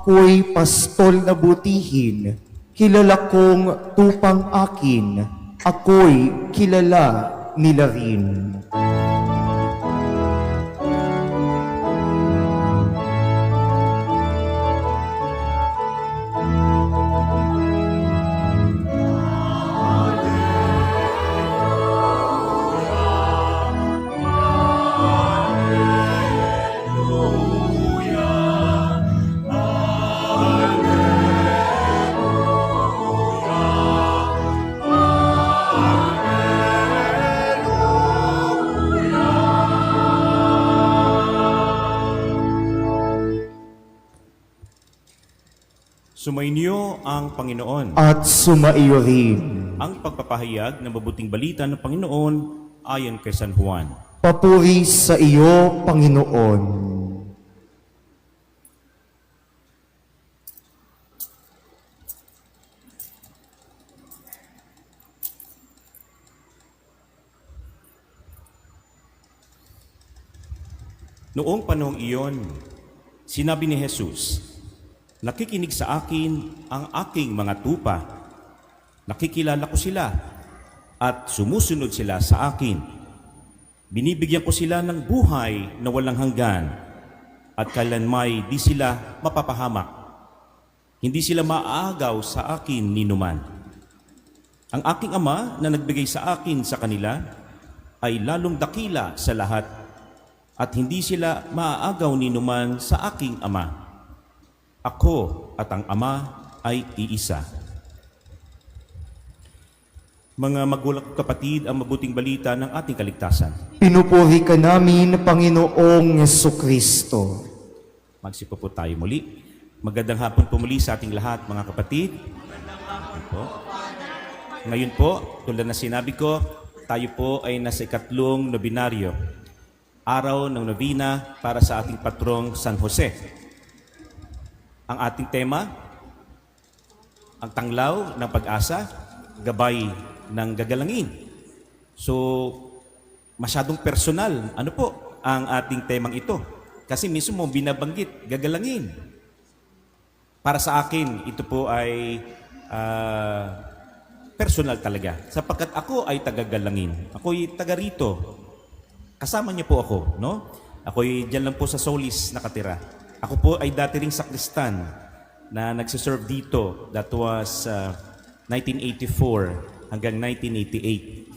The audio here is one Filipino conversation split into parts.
Ako'y pastol na butihin, kilala kong tupang akin, ako'y kilala nila rin. Sumainyo ang Panginoon. At sumaiyo rin. Ang pagpapahayag ng mabuting balita ng Panginoon ayon kay San Juan. Papuri sa iyo, Panginoon. Noong panahong iyon, sinabi ni Jesus, "Nakikinig sa akin ang aking mga tupa. Nakikilala ko sila at sumusunod sila sa akin. Binibigyan ko sila ng buhay na walang hanggan at kailanmay di sila mapapahamak. Hindi sila maaagaw sa akin ninuman. Ang aking Ama na nagbigay sa akin sa kanila ay lalong dakila sa lahat at hindi sila maaagaw ninuman sa aking Ama. Ako at ang Ama ay iisa." Mga magulang kapatid, ang mabuting balita ng ating kaligtasan. Pinupuri ka namin, Panginoong Jesucristo. Magsipo po tayo muli. Magandang hapon po muli sa ating lahat, mga kapatid. Ngayon po, tulad na sinabi ko, tayo po ay nasa ikatlong nobinaryo. Araw ng nobina para sa ating patrong San Jose. Ang ating tema, ang tanglaw ng pag-asa, gabay ng gagalangin. So, masyadong personal. Ano po ang ating temang ito? Kasi mismo binabanggit, gagalangin. Para sa akin, ito po ay personal talaga. Sapagkat ako ay tagagalangin. Ako'y taga rito. Kasama niyo po ako, no? Ako'y dyan lang po sa Solis nakatira. Ako po ay dati ring sakristan na nagsiserve dito. That was 1984 hanggang 1988.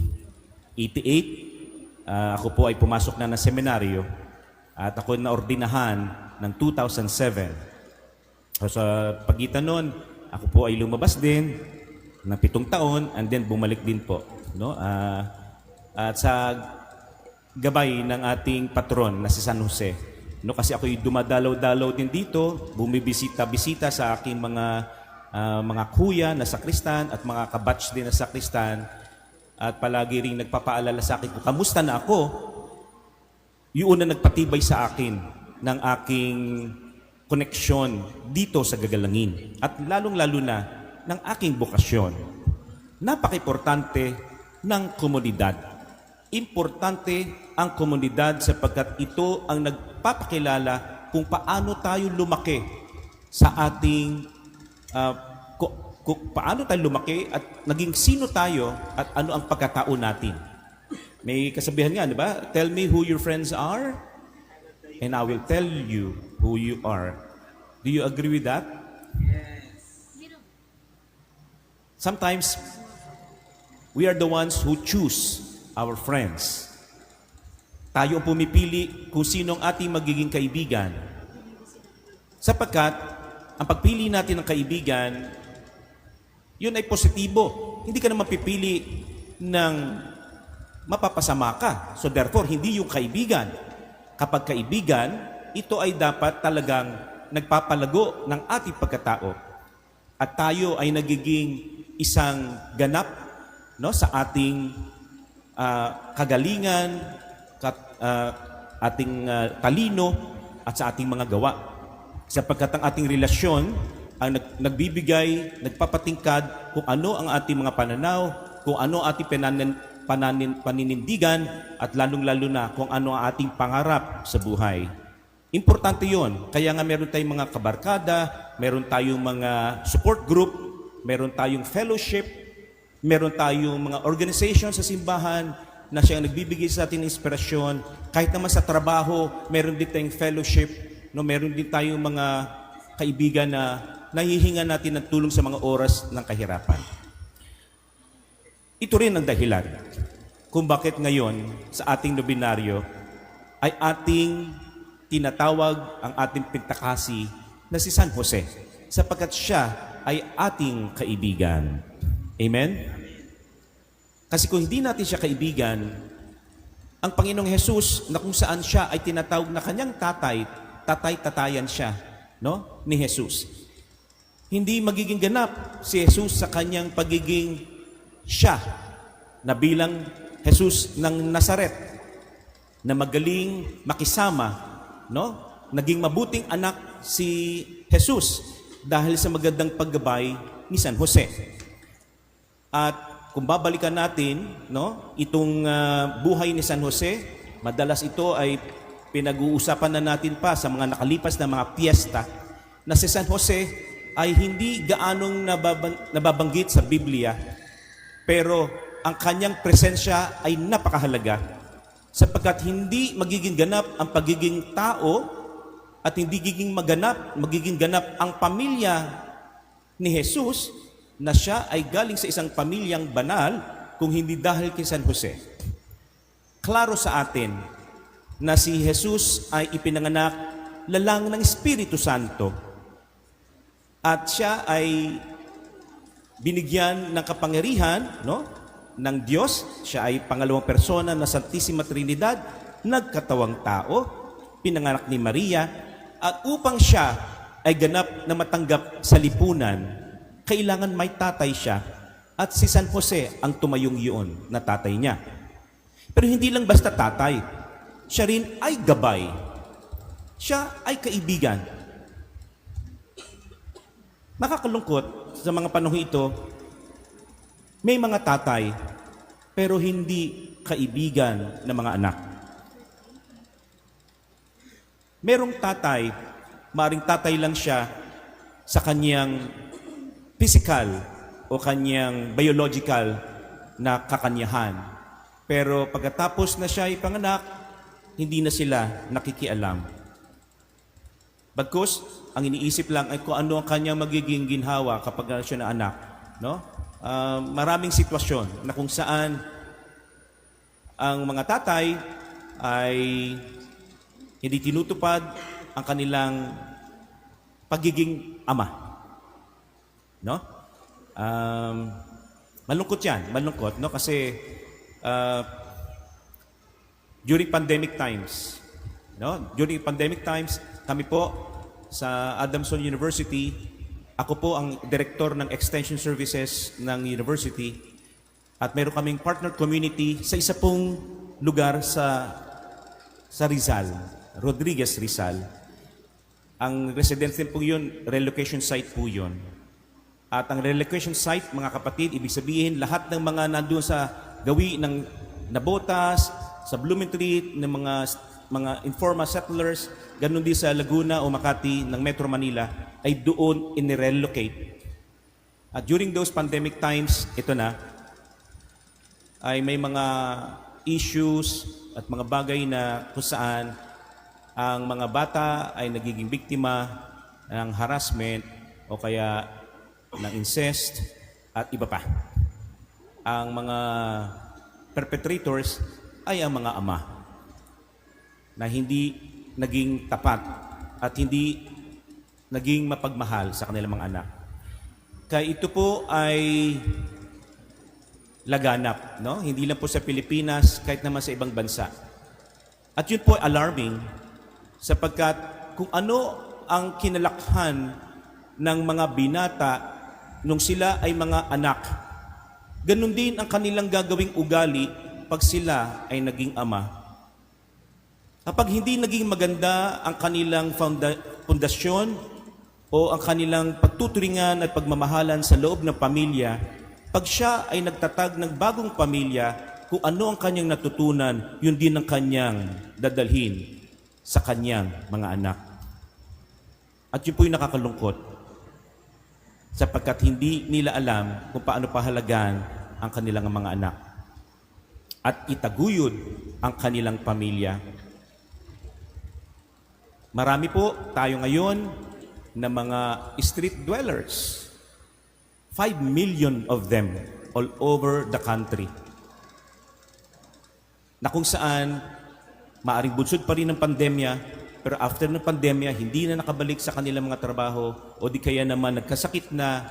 88, ako po ay pumasok na ng seminaryo at ako naordinahan ng 2007. So, sa pagitan nun, ako po ay lumabas din ng 7 taon and then bumalik din po. No? At sa gabay ng ating patron na si San Jose. No? Kasi ako'y dumadalaw-dalaw din dito, bumibisita-bisita sa aking mga kuya na sakristan at mga kabatch din na sakristan at palagi rin nagpapaalala sa akin kung kamusta na ako. Yun na nagpatibay sa akin ng aking koneksyon dito sa gagalangin at lalong-lalo na ng aking bokasyon. Napaka-importante ng komunidad. Importante ang komunidad sapagkat ito ang nagpapakilala kung paano tayo lumaki sa ating paano tayo lumaki at naging sino tayo at ano ang pagkatao natin. May kasabihan nga, di ba? Tell me who your friends are and I will tell you who you are. Do you agree with that? Sometimes, we are the ones who choose our friends. Tayo ang pumipili kung sino ang ating magiging kaibigan. Sapagkat, ang pagpili natin ng kaibigan, yun ay positibo. Hindi ka naman pipili ng mapapasama ka. So therefore, hindi yung kaibigan. Kapag kaibigan, ito ay dapat talagang nagpapalago ng ating pagkatao. At tayo ay nagiging isang ganap, no, sa ating kagalingan, ating talino, at sa ating mga gawa. Sapagkat ang ating relasyon ang nagbibigay, nagpapatingkad kung ano ang ating mga pananaw, kung ano ang ating paninindigan, at lalong-lalo na kung ano ang ating pangarap sa buhay. Importante yon. Kaya nga meron tayong mga kabarkada, meron tayong mga support group, meron tayong fellowship, meron tayong mga organization sa simbahan na siyang nagbibigay sa atin ng inspirasyon. Kahit naman sa trabaho, meron din tayong fellowship, no? Meron din tayong mga kaibigan na nahihinga natin ng tulong sa mga oras ng kahirapan. Ito rin ang dahilan kung bakit ngayon sa ating nobinaryo ay ating tinatawag ang ating pintakasi na si San Jose sapagkat siya ay ating kaibigan. Amen? Kasi kung hindi natin siya kaibigan, ang Panginoong Hesus na kung saan siya ay tinatawag na kanyang tatay, tatay-tatayan siya, no? Ni Hesus. Hindi magiging ganap si Hesus sa kanyang pagiging siya na bilang Hesus ng Nazaret na magaling makisama, no? Naging mabuting anak si Hesus dahil sa magandang paggabay ni San Jose. At kung babalikan natin, no, itong buhay ni San Jose, madalas ito ay pinag-uusapan na natin pa sa mga nakalipas na mga piyesta na si San Jose ay hindi gaanong nababanggit sa Biblia, pero ang kanyang presensya ay napakahalaga sapagkat hindi magiging ganap ang pagiging tao at hindi magiging ganap ang pamilya ni Jesus na siya ay galing sa isang pamilyang banal kung hindi dahil kay San Jose. Klaro sa atin na si Jesus ay ipinanganak lalang ng Espiritu Santo at siya ay binigyan ng kapangyarihan, no, ng Diyos. Siya ay pangalawang persona na Santissima Trinidad, nagkatawang tao, pinanganak ni Maria, at upang siya ay ganap na matanggap sa lipunan, kailangan may tatay siya at si San Jose ang tumayong yun na tatay niya. Pero hindi lang basta tatay, siya rin ay gabay. Siya ay kaibigan. Nakakalungkot sa mga panahon ito, may mga tatay pero hindi kaibigan ng mga anak. Merong tatay, maring tatay lang siya sa kanyang physical o kanyang biological na kakanyahan. Pero pagkatapos na siya ipanganak, hindi na sila nakikialam. Bagkus, ang iniisip lang ay kung ano ang kanyang magiging ginhawa kapag siya na anak. No? Maraming sitwasyon na kung saan ang mga tatay ay hindi tinutupad ang kanilang pagiging ama. No? Malungkot yan, malungkot, no? Kasi during pandemic times, no? During pandemic times, kami po sa Adamson University, ako po ang director ng extension services ng university at meron kaming partner community sa isa pong lugar sa Rizal, Rodriguez Rizal. Ang residence po yun, relocation site po yun. At ang relocation site, mga kapatid, ibig sabihin, lahat ng mga nandun sa gawi ng Nabotas, sa Blumentritt, ng mga informal settlers, ganun din sa Laguna o Makati ng Metro Manila, ay doon inirelocate. At during those pandemic times, ito na, ay may mga issues at mga bagay na kung saan ang mga bata ay nagiging biktima ng harassment o kaya ng incest at iba pa. Ang mga perpetrators ay ang mga ama na hindi naging tapat at hindi naging mapagmahal sa kanilang mga anak. Kaya ito po ay laganap, no? Hindi lang po sa Pilipinas, kahit naman sa ibang bansa. At yun po ay alarming sapagkat kung ano ang kinalakhan ng mga binata nung sila ay mga anak, ganun din ang kanilang gagawing ugali pag sila ay naging ama. Kapag hindi naging maganda ang kanilang pundasyon o ang kanilang pagtuturingan at pagmamahalan sa loob ng pamilya, pag siya ay nagtatag ng bagong pamilya, kung ano ang kanyang natutunan, yun din ang kanyang dadalhin sa kanyang mga anak. At yun po yung nakakalungkot, sapagkat hindi nila alam kung paano pahalagaan ang kanilang mga anak at itaguyod ang kanilang pamilya. Marami po tayo ngayon na mga street dwellers. 5 million of them all over the country. Na kung saan maaring bunsod pa rin ng pandemya, pero after ng pandemya, hindi na nakabalik sa kanilang mga trabaho o di kaya naman nagkasakit na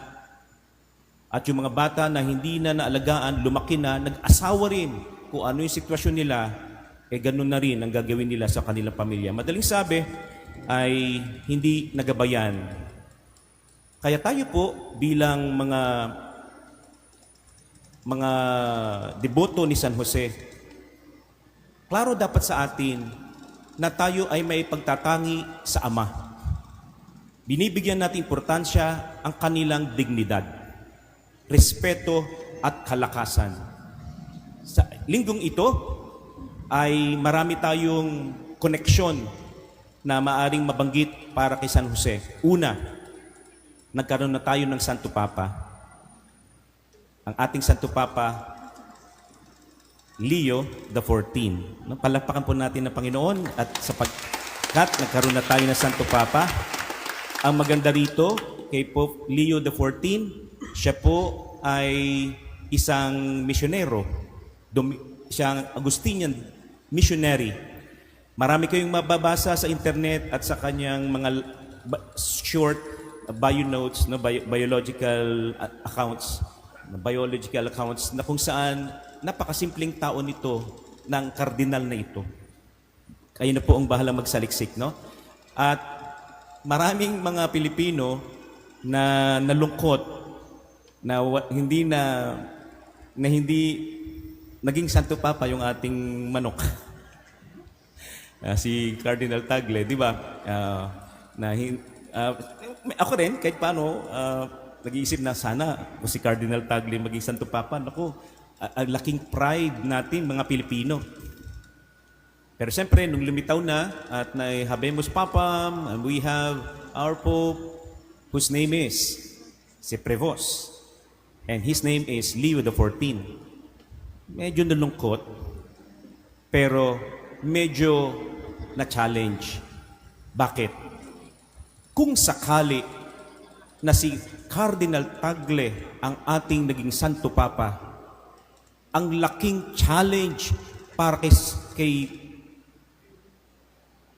at yung mga bata na hindi na naalagaan, lumaki na, nag-asawa rin kung ano yung sitwasyon nila, ganun na rin ang gagawin nila sa kanilang pamilya. Madaling sabi ay hindi nagabayan. Kaya tayo po bilang mga deboto ni San Jose, klaro dapat sa atin na tayo ay may pagtatangi sa Ama. Binibigyan natin importansya ang kanilang dignidad, respeto at kalakasan. Sa linggong ito ay marami tayong koneksyon na maaring mabanggit para kay San Jose. Una, nagkaroon na tayo ng Santo Papa. Ang ating Santo Papa, Leo XIV. Palakpakan po natin ng Panginoon at sapagkat nagkaroon na tayo ng Santo Papa, ang maganda rito kay Pope Leo XIV, siya po ay isang misyonero, siyang Augustinian missionary. Marami kayong mababasa sa internet at sa kanyang mga short bio notes, biological accounts na kung saan napakasimpleng tao nito ng kardinal na ito. Kayo na po ang bahala magsaliksik, no? At maraming mga Pilipino na nalungkot na hindi naging Santo Papa yung ating manok. Si Cardinal Tagle, di ba? Ako rin, kahit paano, nag-iisip na sana kung si Cardinal Tagle maging Santo Papa, naku, ang laking pride natin mga Pilipino. Pero siyempre, nung lumitaw na at Habemus Papam, and we have our Pope, whose name is si Prevost, and his name is Leo XIV. Medyo nalungkot, pero medyo na-challenge. Bakit? Kung sakali na si Cardinal Tagle ang ating naging Santo Papa, ang laking challenge para kay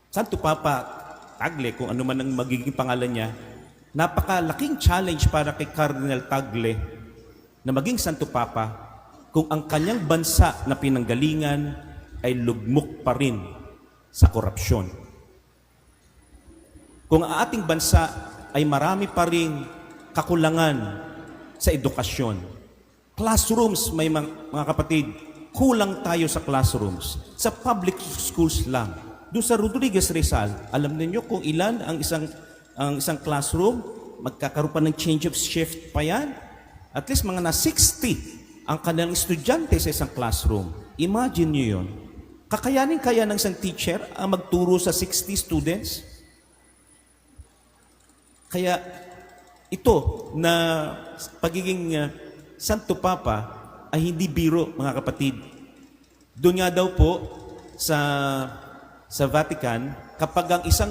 Santo Papa Tagle, kung ano man ang magiging pangalan niya, napakalaking challenge para kay Cardinal Tagle na maging Santo Papa kung ang kanyang bansa na pinanggalingan ay lugmok pa rin sa korupsyon. Kung ang ating bansa ay marami pa rin kakulangan sa edukasyon. Classrooms, may mga kapatid, kulang tayo sa classrooms. Sa public schools lang. Doon sa Rodriguez Rizal, alam niyo kung ilan ang isang classroom, magkakaroon pa ng change of shift pa yan. At least mga na 60 ang kanilang estudyante sa isang classroom. Imagine niyo yun. Kakayanin kaya ng isang teacher ang magturo sa 60 students? Kaya ito na pagiging Santo Papa ay hindi biro, mga kapatid. Doon nga daw po sa Vatican, kapag ang isang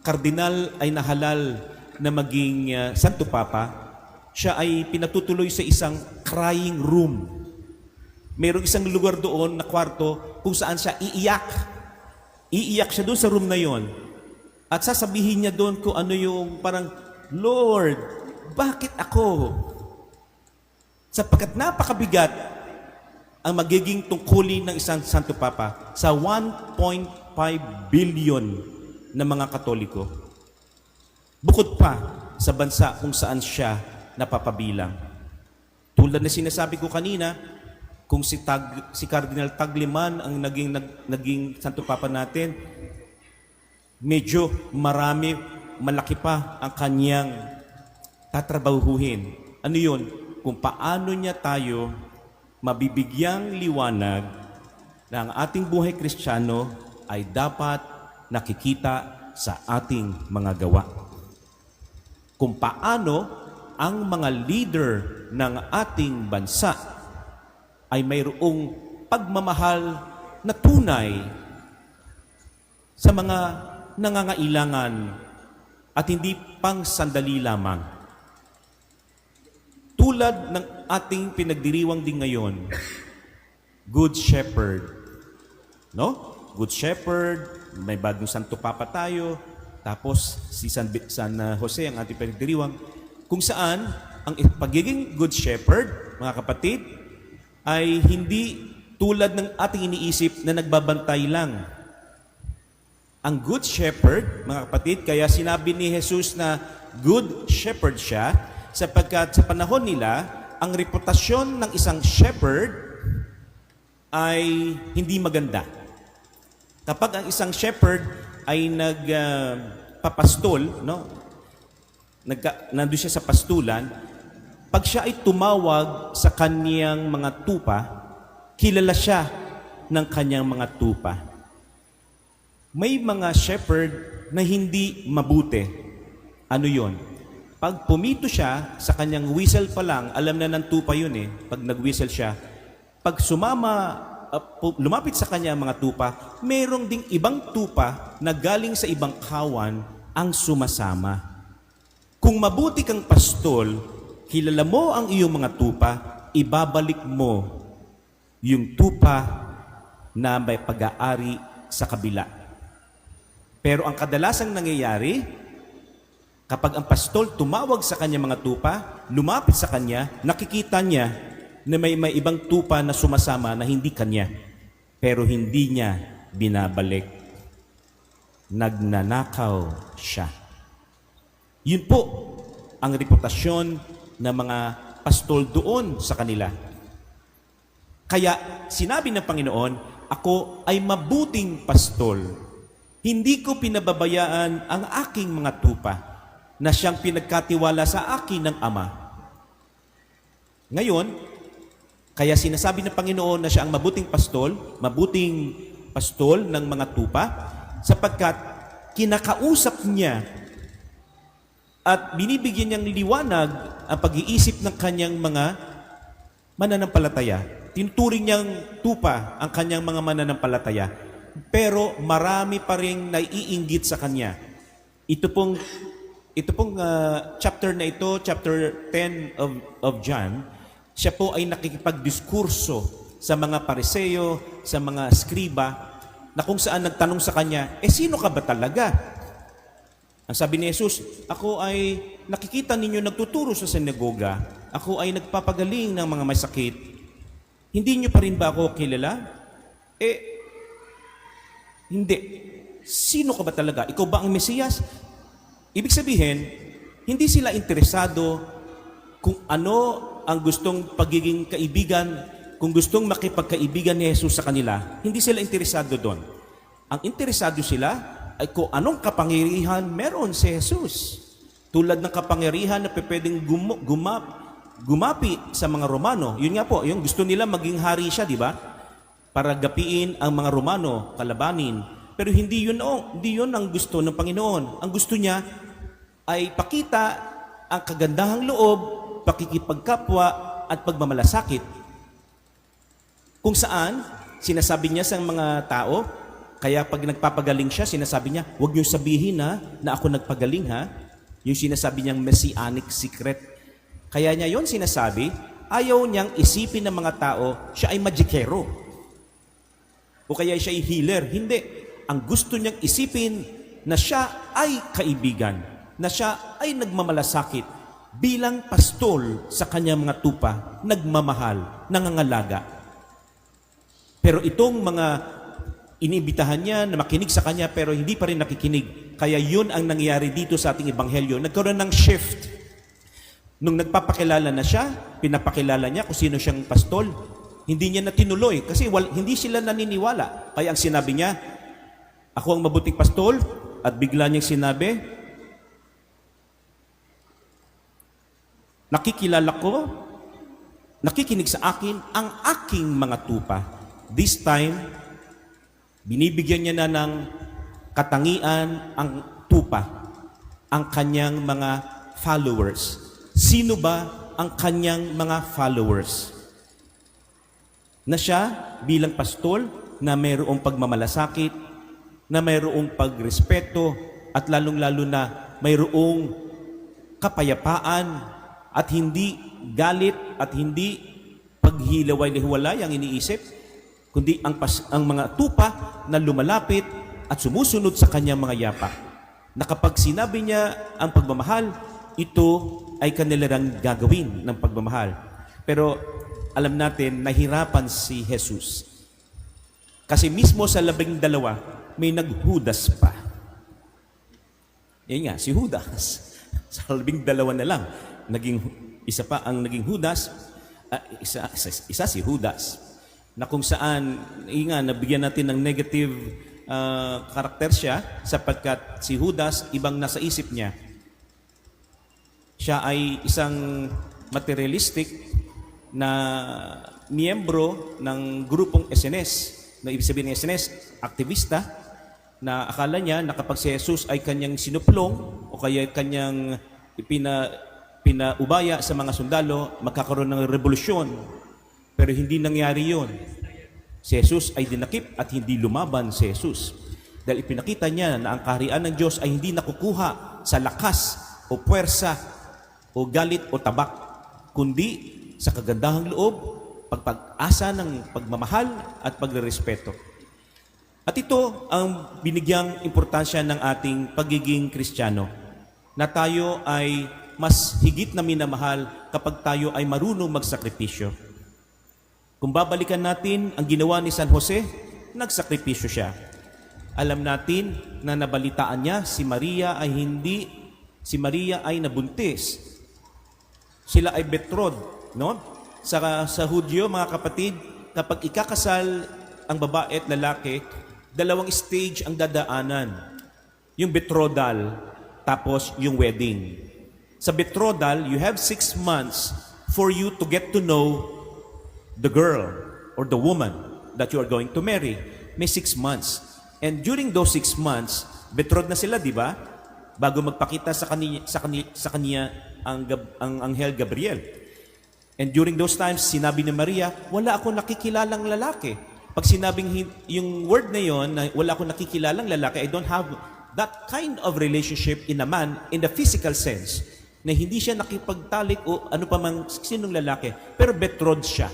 kardinal ay nahalal na maging Santo Papa, siya ay pinatutuloy sa isang crying room. Mayroong isang lugar doon na kwarto kung saan siya iiyak. Iiyak siya doon sa room na yon. At sasabihin niya doon kung ano yung parang, Lord, bakit ako? Sapagkat napakabigat ang magiging tungkulin ng isang Santo Papa sa 1.5 billion na mga Katoliko. Bukod pa sa bansa kung saan siya napapabilang. Tulad na sinasabi ko kanina, kung si Cardinal Tagle man ang naging Santo Papa natin, medyo malaki pa ang kanyang tatrabahuhin. Ano yun? Kung paano niya tayo mabibigyang liwanag na ang ating buhay Kristiyano ay dapat nakikita sa ating mga gawa. Kung paano ang mga leader ng ating bansa ay mayroong pagmamahal na tunay sa mga nangangailangan at hindi pang sandali lamang. Tulad ng ating pinagdiriwang din ngayon, Good Shepherd. No? Good Shepherd, may bagong Santo Papa tayo, tapos si San Jose ang ating pinagdiriwang, kung saan ang pagiging Good Shepherd, mga kapatid, ay hindi tulad ng ating iniisip na nagbabantay lang. Ang Good Shepherd, mga kapatid, kaya sinabi ni Jesus na Good Shepherd siya, sapagkat sa panahon nila, ang reputasyon ng isang shepherd ay hindi maganda. Kapag ang isang shepherd ay nagpapastol, nandun siya sa pastulan, pag siya ay tumawag sa kanyang mga tupa, kilala siya ng kanyang mga tupa. May mga shepherd na hindi mabuti. Ano yon? Pag pumito siya, sa kanyang whistle pa lang, alam na ng tupa yun eh, pag nag-whistle siya. Pag lumapit sa kanya mga tupa, mayroong ding ibang tupa na galing sa ibang kawan ang sumasama. Kung mabuti kang pastol, kilala mo ang iyong mga tupa, ibabalik mo yung tupa na may pag-aari sa kabila. Pero ang kadalasang nangyayari, kapag ang pastol tumawag sa kanya mga tupa, lumapit sa kanya, nakikita niya na may ibang tupa na sumasama na hindi kanya. Pero hindi niya binabalik. Nagnanakaw siya. Yun po ang reputasyon ng mga pastol doon sa kanila. Kaya sinabi ng Panginoon, ako ay mabuting pastol. Hindi ko pinababayaan ang aking mga tupa na siyang pinagkatiwala sa akin ng Ama. Ngayon, kaya sinasabi ng Panginoon na siya ang mabuting pastol ng mga tupa, sapagkat kinakausap niya at binibigyan niyang liwanag ang pag-iisip ng kanyang mga mananampalataya. Tinuturing niyang tupa ang kanyang mga mananampalataya. Pero marami pa rin naiinggit sa kanya. Ito pong chapter na ito, chapter 10 of John, siya po ay nakikipagdiskurso sa mga Pariseo, sa mga skriba, na kung saan nagtanong sa kanya, sino ka ba talaga? Ang sabi ni Jesus, ako ay nakikita ninyo nagtuturo sa sinagoga, ako ay nagpapagaling ng mga may sakit. Hindi nyo pa rin ba ako kilala? Hindi. Sino ka ba talaga? Ikaw ba ang Mesiyas? Ibig sabihin, hindi sila interesado kung ano ang gustong pagiging kaibigan, kung gustong makipagkaibigan ni Jesus sa kanila. Hindi sila interesado doon. Ang interesado sila ay kung anong kapangyarihan meron si Jesus. Tulad ng kapangyarihan na pwedeng gumapi sa mga Romano. Yun nga po, yung gusto nila maging hari siya, di ba? Para gapiin ang mga Romano, kalabanin. Pero hindi yun ang gusto ng Panginoon. Ang gusto niya ay pakita ang kagandahang loob, pakikipagkapwa at pagmamalasakit. Kung saan, sinasabi niya sa mga tao, kaya pag nagpapagaling siya, sinasabi niya, huwag niyo sabihin na ako nagpagaling ha. Yung sinasabi niyang messianic secret. Kaya niya yon sinasabi, ayaw niyang isipin ng mga tao, siya ay magikero. O kaya siya ay healer. Hindi. Ang gusto niyang isipin na siya ay kaibigan, na siya ay nagmamalasakit bilang pastol sa kanyang mga tupa, nagmamahal, nangangalaga. Pero itong mga inibitahan niya na makinig sa kanya pero hindi pa rin nakikinig. Kaya yun ang nangyayari dito sa ating ebanghelyo. Nagkaroon ng shift. Nung nagpapakilala na siya, pinapakilala niya kung sino siyang pastol, hindi niya na tinuloy kasi hindi sila naniniwala. Kaya ang sinabi niya, ako ang mabuting pastol, at bigla niyang sinabi, nakikilala ko, nakikinig sa akin ang aking mga tupa. This time, binibigyan niya na ng katangian ang tupa, ang kanyang mga followers. Sino ba ang kanyang mga followers? Na siya bilang pastol na mayroong pagmamalasakit, na mayroong pagrespeto, at lalong-lalo na mayroong kapayapaan at hindi galit at hindi paghilaway-liwalay ang iniisip, kundi ang mga tupa na lumalapit at sumusunod sa kanyang mga yapak. Na kapag sinabi niya ang pagmamahal, ito ay kanilang gagawin ng pagmamahal. Pero alam natin, nahirapan si Jesus. Kasi mismo sa 12, may naghudas pa. Yan nga, si Judas. Sa 12 na lang, isa pa ang naging Judas, isa si Judas. Na kung saan, nabigyan natin ng negative karakter siya sapagkat si Judas ibang nasa isip niya. Siya ay isang materialistic na miyembro ng grupong SNS, na ibig sabihin ng SNS, aktivista, na akala niya na kapag si Jesus ay kanyang sinuplong o kaya kanyang pinaubaya sa mga sundalo, magkakaroon ng revolusyon. Pero hindi nangyari yon. Si Jesus ay dinakip at hindi lumaban si Jesus. Dahil ipinakita niya na ang kaharian ng Diyos ay hindi nakukuha sa lakas o puwersa o galit o tabak, kundi sa kagandahang loob, pagpag-asa ng pagmamahal at pagrerespeto. At ito ang binigyang importansya ng ating pagiging Kristiyano, na tayo ay mas higit na minamahal kapag tayo ay marunong magsakripisyo. Kung babalikan natin ang ginawa ni San Jose, nagsakripisyo siya. Alam natin na nabalitaan niya si Maria ay nabuntis. Sila ay betrothed, no? Sa Hudyo, mga kapatid, kapag ikakasal ang babae at lalaki, 2 stage ang dadaanan. Yung betrothal, tapos yung wedding. Sa betrothal, you have 6 months for you to get to know the girl or the woman that you are going to marry. May 6 months. And during those 6 months, betrothed na sila, di ba? Bago magpakita sa kanya ang Anghel Gabriel. And during those times, sinabi ni Maria, wala akong nakikilalang lalaki. Pag sinabing yung word na yon, na wala akong nakikilalang lalaki, I don't have that kind of relationship in a man in the physical sense, na hindi siya nakipagtalik o ano pa man sinong lalaki, pero betrothed siya.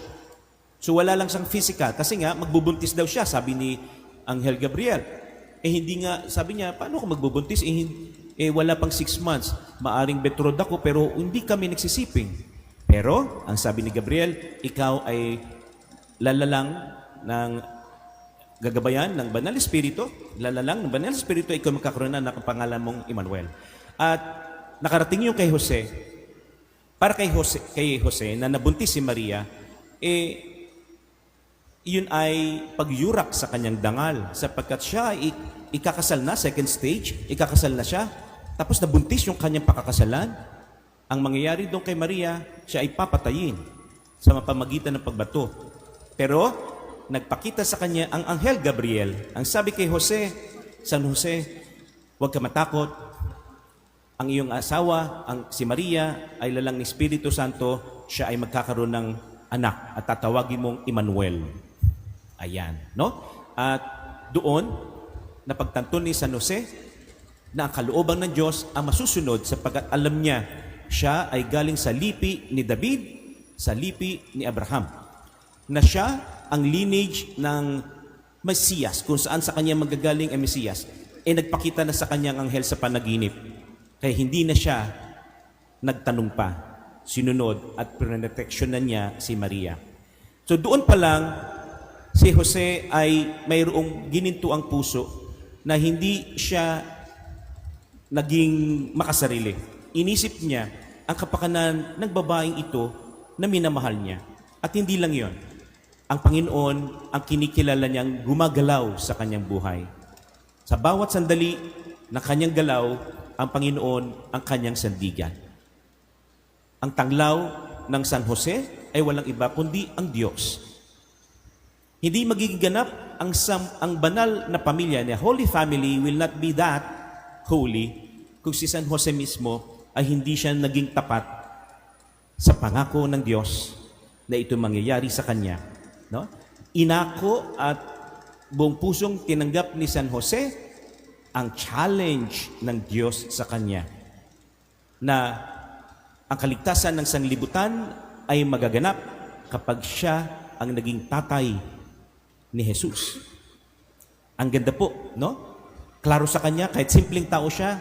So wala lang siyang physical, kasi nga magbubuntis daw siya, sabi ni Anghel Gabriel. Hindi nga, sabi niya, paano ako magbubuntis? Wala pang 6 months. Maaring betrothed ako, pero hindi kami nagsisiping. Pero, ang sabi ni Gabriel, ikaw ay lalalang ng gagabayan ng Banal Espiritu, lalalang ng Banal Espiritu, ikaw magkakaroon na ng pangalan mong Emmanuel. At nakarating yung kay Jose, para kay Jose na nabuntis si Maria, yun ay pagyurak sa kanyang dangal sapagkat siya ay ikakasal na, second stage, ikakasal na siya, tapos nabuntis yung kanyang pakakasalan. Ang mangyayari doon kay Maria, siya ay papatayin sa mapamagitan ng pagbato. Pero, nagpakita sa kanya ang Anghel Gabriel. Ang sabi kay Jose, San Jose, huwag ka matakot. Ang iyong asawa, si Maria, ay lalang ni Espiritu Santo, siya ay magkakaroon ng anak at tatawagin mong Emmanuel. Ayan, no? At doon, napagtanto ni San Jose na ang kalooban ng Diyos ang masusunod sapagkat alam niya siya ay galing sa lipi ni David, sa lipi ni Abraham. Na siya ang lineage ng Mesiyas, kung saan sa kanya magagaling ang Mesiyas. Nagpakita na sa kanyang anghel sa panaginip. Kaya hindi na siya nagtanong pa. Sinunod at proteksyonan niya si Maria. So doon pa lang, si Jose ay mayroong gininto ang puso na hindi siya naging makasarili. Inisip niya ang kapakanan ng babaeng ito na minamahal niya. At hindi lang yon. Ang Panginoon ang kinikilala niyang gumagalaw sa kanyang buhay. Sa bawat sandali na kanyang galaw, ang Panginoon ang kanyang sandigan. Ang tanglaw ng San Jose ay walang iba kundi ang Diyos. Hindi magiging ganap ang banal na pamilya, the Holy Family will not be that holy kung si San Jose mismo ay hindi siya naging tapat sa pangako ng Diyos na ito mangyayari sa kanya. No? Inako at buong pusong tinanggap ni San Jose ang challenge ng Diyos sa kanya na ang kaligtasan ng sanlibutan ay magaganap kapag siya ang naging tatay ni Jesus. Ang ganda po, no? Klaro sa kanya, kahit simpleng tao siya,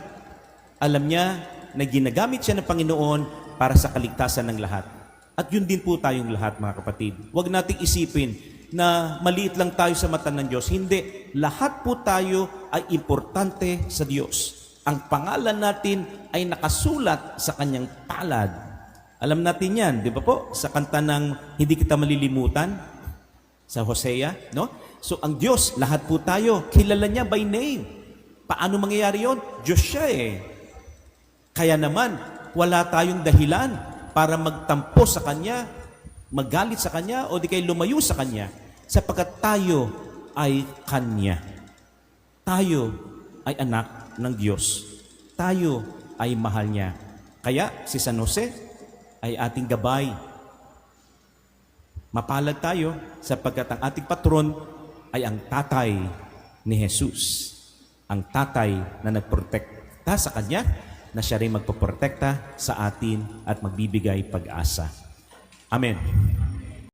alam niya na ginagamit siya ng Panginoon para sa kaligtasan ng lahat. At yun din po tayong lahat, mga kapatid. Huwag nating isipin na maliit lang tayo sa mata ng Diyos. Hindi. Lahat po tayo ay importante sa Diyos. Ang pangalan natin ay nakasulat sa kanyang palad. Alam natin yan, di ba po? Sa kanta ng Hindi Kita Malilimutan, sa Hosea, no? So ang Diyos, lahat po tayo, kilala niya by name. Paano mangyayari yun? Diyos siya eh. Kaya naman, wala tayong dahilan para magtampo sa Kanya, magalit sa Kanya, o di kay lumayo sa Kanya, sapagkat tayo ay Kanya. Tayo ay anak ng Diyos. Tayo ay mahal niya. Kaya si San Jose ay ating gabay. Mapalad tayo sapagkat ang ating patron ay ang tatay ni Jesus. Ang tatay na nagprotekta sa Kanya, na siya rin magpoprotekta sa atin at magbibigay pag-asa. Amen.